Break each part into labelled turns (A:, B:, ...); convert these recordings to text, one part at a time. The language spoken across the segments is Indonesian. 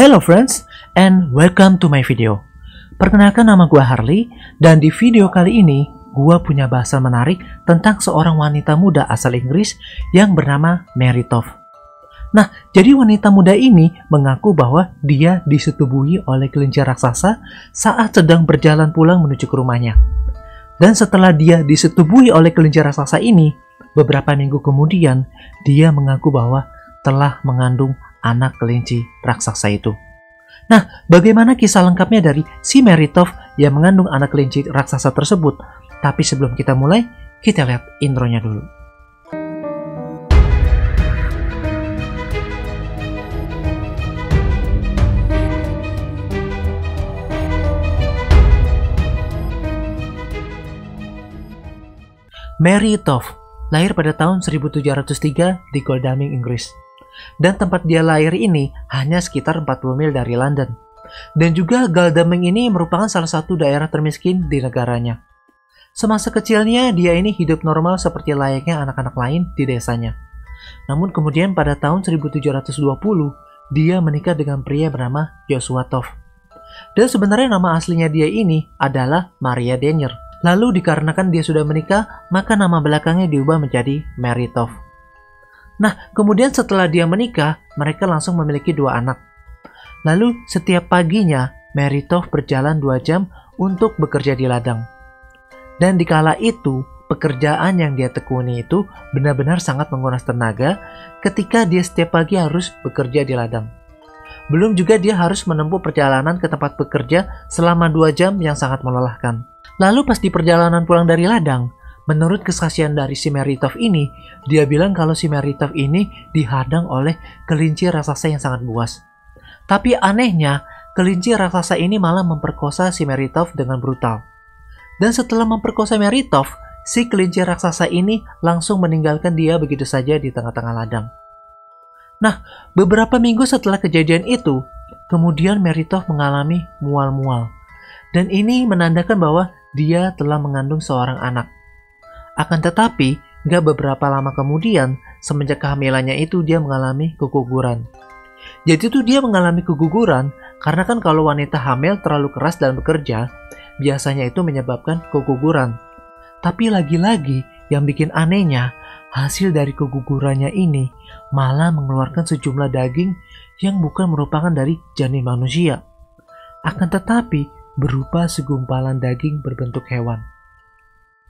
A: Hello friends, and welcome to my video. Perkenalkan, nama gue Harley, dan di video kali ini gue punya bahasan menarik tentang seorang wanita muda asal Inggris yang bernama Mary Toth. Nah, jadi wanita muda ini mengaku bahwa dia disetubuhi oleh kelinci raksasa saat sedang berjalan pulang menuju ke rumahnya. Dan setelah dia disetubuhi oleh kelinci raksasa ini, beberapa minggu kemudian dia mengaku bahwa telah mengandung anak kelinci raksasa itu. Nah, bagaimana kisah lengkapnya dari si Mary Toth yang mengandung anak kelinci raksasa tersebut? Tapi sebelum kita mulai, kita lihat intronya dulu. Mary Toth lahir pada tahun 1703 di Godalming, Inggris. Dan tempat dia lahir ini hanya sekitar 40 mil dari London. Dan juga Godalming ini merupakan salah satu daerah termiskin di negaranya. Semasa kecilnya dia ini hidup normal seperti layaknya anak-anak lain di desanya. Namun kemudian pada tahun 1720 dia menikah dengan pria bernama Joshua Toth. Dan sebenarnya nama aslinya dia ini adalah Maria Denyer. Lalu dikarenakan dia sudah menikah, maka nama belakangnya diubah menjadi Mary Toth. Nah, kemudian setelah dia menikah, mereka langsung memiliki 2 anak. Lalu setiap paginya, Mary Toth berjalan 2 jam untuk bekerja di ladang. Dan dikala itu, pekerjaan yang dia tekuni itu benar-benar sangat menguras tenaga ketika dia setiap pagi harus bekerja di ladang. Belum juga dia harus menempuh perjalanan ke tempat bekerja selama 2 jam yang sangat melelahkan. Lalu pas di perjalanan pulang dari ladang, menurut kesaksian dari si Mary Toth ini, dia bilang kalau si Mary Toth ini dihadang oleh kelinci raksasa yang sangat buas. Tapi anehnya, kelinci raksasa ini malah memperkosa si Mary Toth dengan brutal. Dan setelah memperkosa Mary Toth, si kelinci raksasa ini langsung meninggalkan dia begitu saja di tengah-tengah ladang. Nah, beberapa minggu setelah kejadian itu, kemudian Mary Toth mengalami mual-mual. Dan ini menandakan bahwa dia telah mengandung seorang anak. Akan tetapi, gak beberapa lama kemudian, semenjak kehamilannya itu dia mengalami keguguran. Jadi tuh dia mengalami keguguran karena kan kalau wanita hamil terlalu keras dalam bekerja, biasanya itu menyebabkan keguguran. Tapi lagi-lagi yang bikin anehnya, hasil dari kegugurannya ini malah mengeluarkan sejumlah daging yang bukan merupakan dari janin manusia. Akan tetapi, berupa segumpalan daging berbentuk hewan.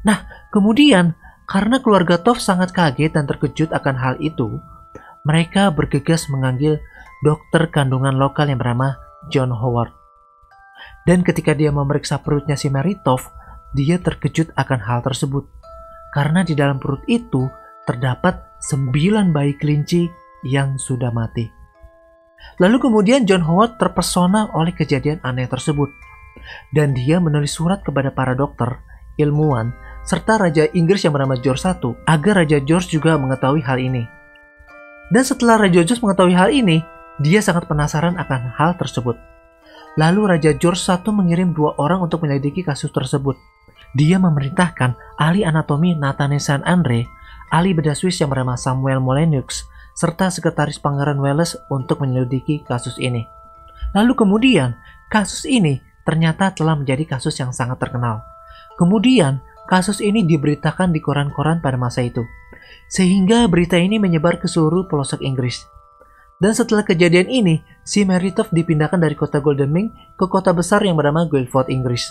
A: Nah, kemudian karena keluarga Toth sangat kaget dan terkejut akan hal itu, mereka bergegas memanggil dokter kandungan lokal yang bernama John Howard. Dan ketika dia memeriksa perutnya si Mary Toth, dia terkejut akan hal tersebut. Karena di dalam perut itu terdapat 9 bayi kelinci yang sudah mati. Lalu kemudian John Howard terpesona oleh kejadian aneh tersebut. Dan dia menulis surat kepada para dokter, ilmuwan, serta Raja Inggris yang bernama George I agar Raja George juga mengetahui hal ini. Dan setelah Raja George mengetahui hal ini, dia sangat penasaran akan hal tersebut. Lalu Raja George I mengirim 2 orang untuk menyelidiki kasus tersebut. Dia memerintahkan ahli anatomi Nathaniel St. Andre, ahli bedah Swiss yang bernama Samuel Molyneux, serta sekretaris Pangeran Wales untuk menyelidiki kasus ini. Lalu kemudian, kasus ini ternyata telah menjadi kasus yang sangat terkenal. Kemudian, kasus ini diberitakan di koran-koran pada masa itu, sehingga berita ini menyebar ke seluruh pelosok Inggris. Dan setelah kejadian ini, si Mary Toth dipindahkan dari kota Godalming ke kota besar yang bernama Guildford, Inggris,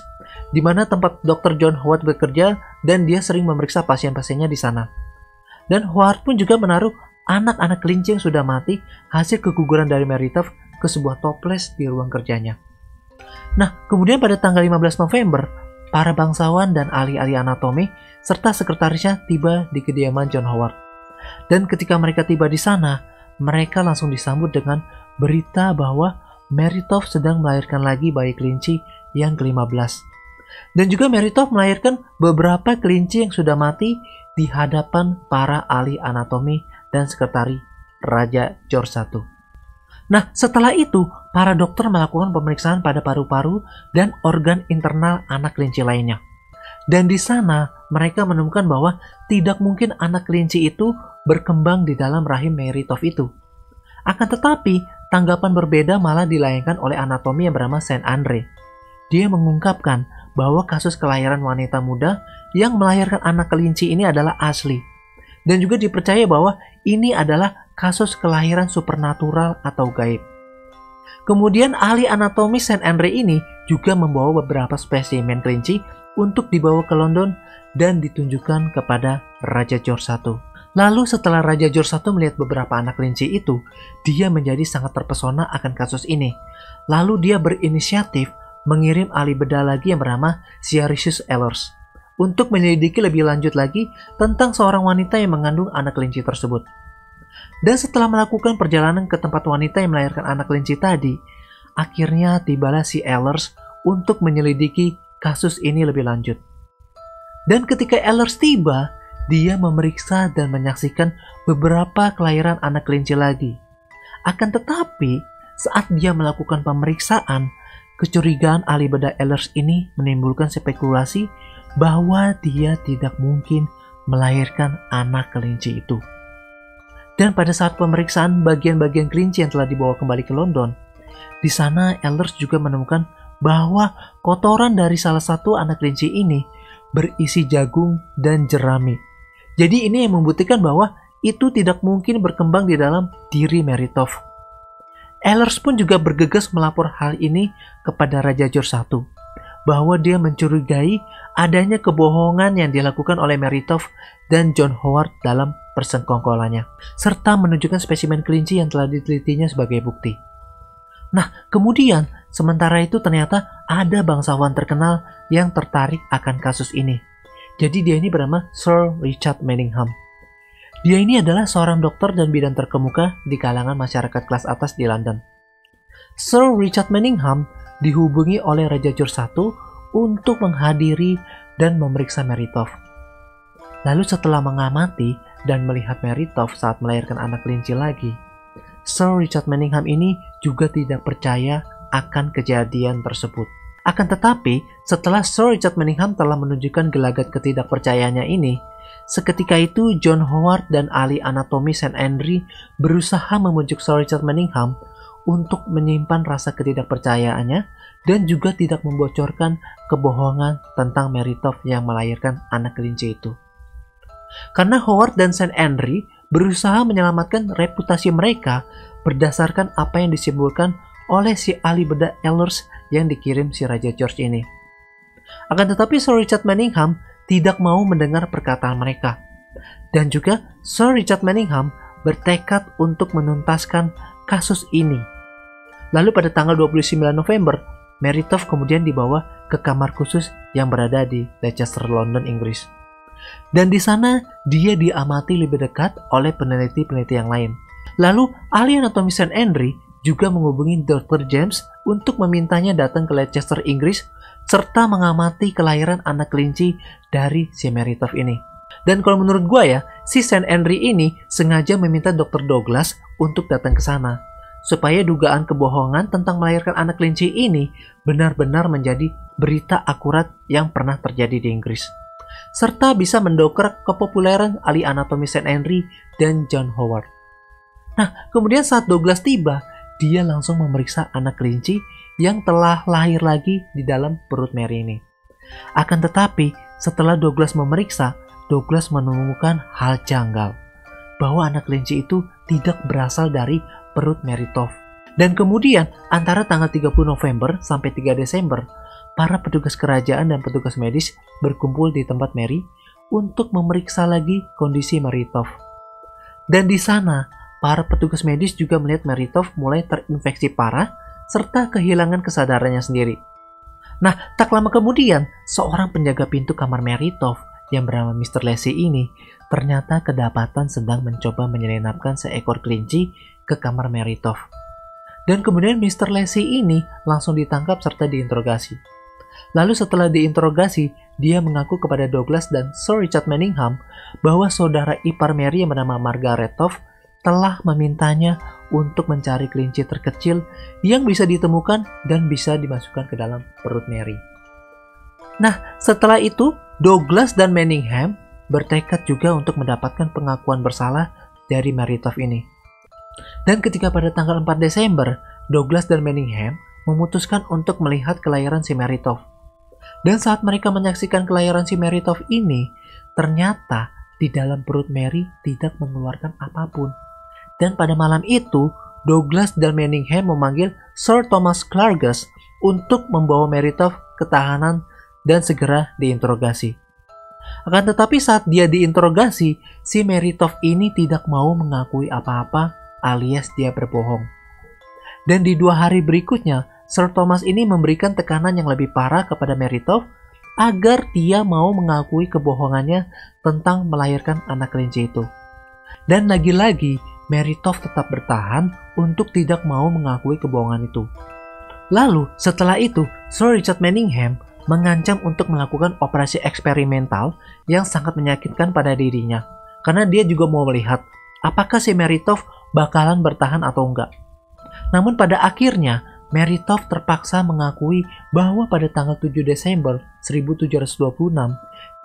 A: di mana tempat Dr. John Howard bekerja dan dia sering memeriksa pasien-pasiennya di sana. Dan Howard pun juga menaruh anak-anak kelinci yang sudah mati hasil keguguran dari Mary Toth ke sebuah toples di ruang kerjanya. Nah, kemudian pada tanggal 15 November, para bangsawan dan ahli-ahli anatomi serta sekretarisnya tiba di kediaman John Howard. Dan ketika mereka tiba di sana, mereka langsung disambut dengan berita bahwa Mary Toth sedang melahirkan lagi bayi kelinci yang ke-15. Dan juga Mary Toth melahirkan beberapa kelinci yang sudah mati di hadapan para ahli anatomi dan sekretaris Raja George I. Nah, setelah itu, para dokter melakukan pemeriksaan pada paru-paru dan organ internal anak kelinci lainnya. Dan di sana, mereka menemukan bahwa tidak mungkin anak kelinci itu berkembang di dalam rahim Mary Toth itu. Akan tetapi, tanggapan berbeda malah dilayangkan oleh anatomi yang bernama Saint Andre. Dia mengungkapkan bahwa kasus kelahiran wanita muda yang melahirkan anak kelinci ini adalah asli. Dan juga dipercaya bahwa ini adalah kasus kelahiran supernatural atau gaib. Kemudian ahli anatomi Saint Andre ini juga membawa beberapa spesimen kelinci untuk dibawa ke London dan ditunjukkan kepada Raja George I. Lalu setelah Raja George I melihat beberapa anak kelinci itu, dia menjadi sangat terpesona akan kasus ini. Lalu dia berinisiatif mengirim ahli bedah lagi yang bernama Ciaricius Ehlers untuk menyelidiki lebih lanjut lagi tentang seorang wanita yang mengandung anak kelinci tersebut. Dan setelah melakukan perjalanan ke tempat wanita yang melahirkan anak kelinci tadi, akhirnya tibalah si Ehlers untuk menyelidiki kasus ini lebih lanjut. Dan ketika Ehlers tiba, dia memeriksa dan menyaksikan beberapa kelahiran anak kelinci lagi. Akan tetapi, saat dia melakukan pemeriksaan, kecurigaan ahli bedah Ehlers ini menimbulkan spekulasi bahwa dia tidak mungkin melahirkan anak kelinci itu. Dan pada saat pemeriksaan bagian-bagian kelinci yang telah dibawa kembali ke London, di sana Ehlers juga menemukan bahwa kotoran dari salah satu anak kelinci ini berisi jagung dan jerami. Jadi ini yang membuktikan bahwa itu tidak mungkin berkembang di dalam diri Meritov. Ehlers pun juga bergegas melapor hal ini kepada Raja George I, bahwa dia mencurigai adanya kebohongan yang dilakukan oleh Meritov dan John Howard dalam persekongkolannya, serta menunjukkan spesimen kelinci yang telah ditelitinya sebagai bukti. Nah, kemudian sementara itu ternyata ada bangsawan terkenal yang tertarik akan kasus ini. Jadi dia ini bernama Sir Richard Manningham. Dia ini adalah seorang dokter dan bidan terkemuka di kalangan masyarakat kelas atas di London. Sir Richard Manningham dihubungi oleh Raja George I untuk menghadiri dan memeriksa Meritov. Lalu setelah mengamati dan melihat Meritov saat melahirkan anak kelinci lagi, Sir Richard Manningham ini juga tidak percaya akan kejadian tersebut. Akan tetapi, setelah Sir Richard Manningham telah menunjukkan gelagat ketidakpercayaannya ini, seketika itu John Howard dan ahli anatomi Saint Andre berusaha membujuk Sir Richard Manningham untuk menyimpan rasa ketidakpercayaannya dan juga tidak membocorkan kebohongan tentang Meritov yang melahirkan anak kelinci itu. Karena Howard dan Saint Andre berusaha menyelamatkan reputasi mereka berdasarkan apa yang disimpulkan oleh si ahli bedah Ehlers yang dikirim si Raja George ini. Akan tetapi Sir Richard Manningham tidak mau mendengar perkataan mereka. Dan juga Sir Richard Manningham bertekad untuk menuntaskan kasus ini. Lalu pada tanggal 29 November, Meritov kemudian dibawa ke kamar khusus yang berada di Leicester, London, Inggris. Dan di sana dia diamati lebih dekat oleh peneliti-peneliti yang lain. Lalu ahli anatomi Saint Andre juga menghubungi Dr. James untuk memintanya datang ke Leicester, Inggris, serta mengamati kelahiran anak kelinci dari si Meritov ini. Dan kalau menurut gua ya, si Saint Andre ini sengaja meminta Dr. Douglas untuk datang ke sana, supaya dugaan kebohongan tentang melahirkan anak kelinci ini benar-benar menjadi berita akurat yang pernah terjadi di Inggris, serta bisa mendongkrak kepopuleran ahli anatomi Saint Andre dan John Howard. Nah, kemudian saat Douglas tiba, dia langsung memeriksa anak kelinci yang telah lahir lagi di dalam perut Mary ini. Akan tetapi, setelah Douglas memeriksa, Douglas menemukan hal janggal, bahwa anak kelinci itu tidak berasal dari perut Meritov. Dan kemudian, antara tanggal 30 November sampai 3 Desember, para petugas kerajaan dan petugas medis berkumpul di tempat Mary untuk memeriksa lagi kondisi Meritov. Dan di sana, para petugas medis juga melihat Meritov mulai terinfeksi parah serta kehilangan kesadarannya sendiri. Nah, tak lama kemudian, seorang penjaga pintu kamar Meritov yang bernama Mr. Lacy ini ternyata kedapatan sedang mencoba menyelinapkan seekor kelinci ke kamar Meritov. Dan kemudian Mr. Lacy ini langsung ditangkap serta diinterogasi. Lalu setelah diinterogasi, dia mengaku kepada Douglas dan Sir Richard Manningham bahwa saudara ipar Mary yang bernama Margaret Tov telah memintanya untuk mencari kelinci terkecil yang bisa ditemukan dan bisa dimasukkan ke dalam perut Mary. Nah, setelah itu, Douglas dan Manningham bertekad juga untuk mendapatkan pengakuan bersalah dari Meritov ini. Dan ketika pada tanggal 4 Desember, Douglas dan Manningham memutuskan untuk melihat kelahiran si Meritov. Dan saat mereka menyaksikan kelahiran si Meritov ini, ternyata di dalam perut Mary tidak mengeluarkan apapun. Dan pada malam itu, Douglas dan Manningham memanggil Sir Thomas Clarges untuk membawa Meritov ke tahanan dan segera diinterogasi. Akan tetapi saat dia diinterogasi, si Meritov ini tidak mau mengakui apa-apa alias dia berbohong. Dan di 2 hari berikutnya, Sir Thomas ini memberikan tekanan yang lebih parah kepada Meritov agar dia mau mengakui kebohongannya tentang melahirkan anak kelinci itu. Dan lagi-lagi, Meritov tetap bertahan untuk tidak mau mengakui kebohongan itu. Lalu, setelah itu, Sir Richard Manningham mengancam untuk melakukan operasi eksperimental yang sangat menyakitkan pada dirinya. Karena dia juga mau melihat apakah si Meritov bakalan bertahan atau enggak. Namun pada akhirnya, Meritov terpaksa mengakui bahwa pada tanggal 7 Desember 1726,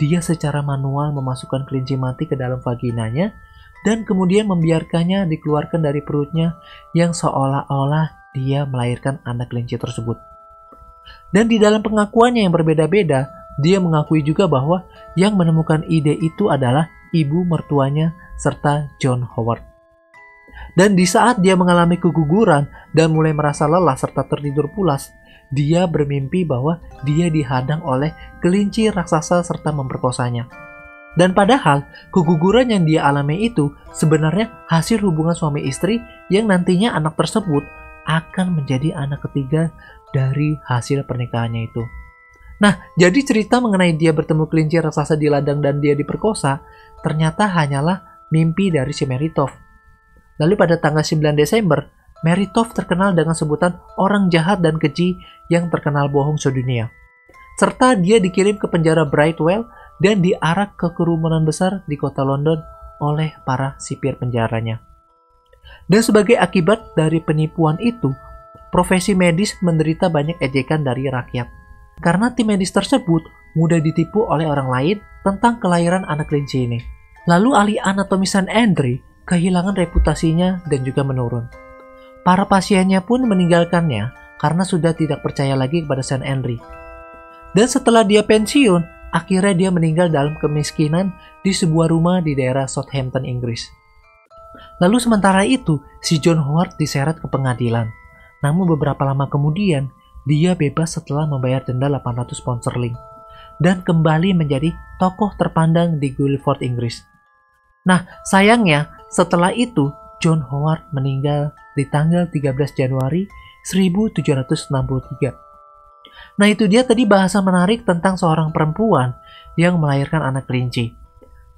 A: dia secara manual memasukkan kelinci mati ke dalam vaginanya dan kemudian membiarkannya dikeluarkan dari perutnya yang seolah-olah dia melahirkan anak kelinci tersebut. Dan di dalam pengakuannya yang berbeda-beda, dia mengakui juga bahwa yang menemukan ide itu adalah ibu mertuanya serta John Howard. Dan di saat dia mengalami keguguran dan mulai merasa lelah serta tertidur pulas, dia bermimpi bahwa dia dihadang oleh kelinci raksasa serta memperkosanya. Dan padahal keguguran yang dia alami itu sebenarnya hasil hubungan suami istri yang nantinya anak tersebut akan menjadi anak ketiga dari hasil pernikahannya itu. Nah, jadi cerita mengenai dia bertemu kelinci raksasa di ladang dan dia diperkosa ternyata hanyalah mimpi dari si Meritov. Lalu pada tanggal 9 Desember, Meritov terkenal dengan sebutan orang jahat dan keji yang terkenal bohong sedunia. Serta dia dikirim ke penjara Bridewell dan diarak ke kerumunan besar di kota London oleh para sipir penjaranya. Dan sebagai akibat dari penipuan itu, profesi medis menderita banyak ejekan dari rakyat. Karena tim medis tersebut mudah ditipu oleh orang lain tentang kelahiran anak kelinci ini. Lalu ahli anatomi St. Andre kehilangan reputasinya dan juga menurun. Para pasiennya pun meninggalkannya karena sudah tidak percaya lagi kepada St. Andre. Dan setelah dia pensiun, akhirnya dia meninggal dalam kemiskinan di sebuah rumah di daerah Southampton, Inggris. Lalu sementara itu, si John Howard diseret ke pengadilan. Namun beberapa lama kemudian, dia bebas setelah membayar denda 800 pound sterling dan kembali menjadi tokoh terpandang di Guildford, Inggris. Nah, sayangnya setelah itu John Howard meninggal di tanggal 13 Januari 1763. Nah, itu dia tadi bahasan menarik tentang seorang perempuan yang melahirkan anak kelinci.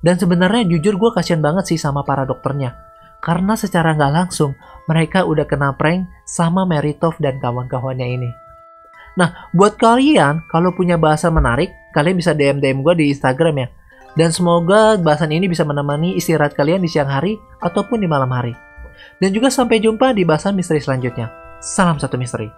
A: Dan sebenarnya jujur gue kasihan banget sih sama para dokternya. Karena secara nggak langsung mereka udah kena prank sama Meritov dan kawan-kawannya ini. Nah, buat kalian kalau punya bahasan menarik, kalian bisa DM gue di Instagram ya. Dan semoga bahasan ini bisa menemani istirahat kalian di siang hari ataupun di malam hari. Dan juga sampai jumpa di bahasan misteri selanjutnya. Salam satu misteri.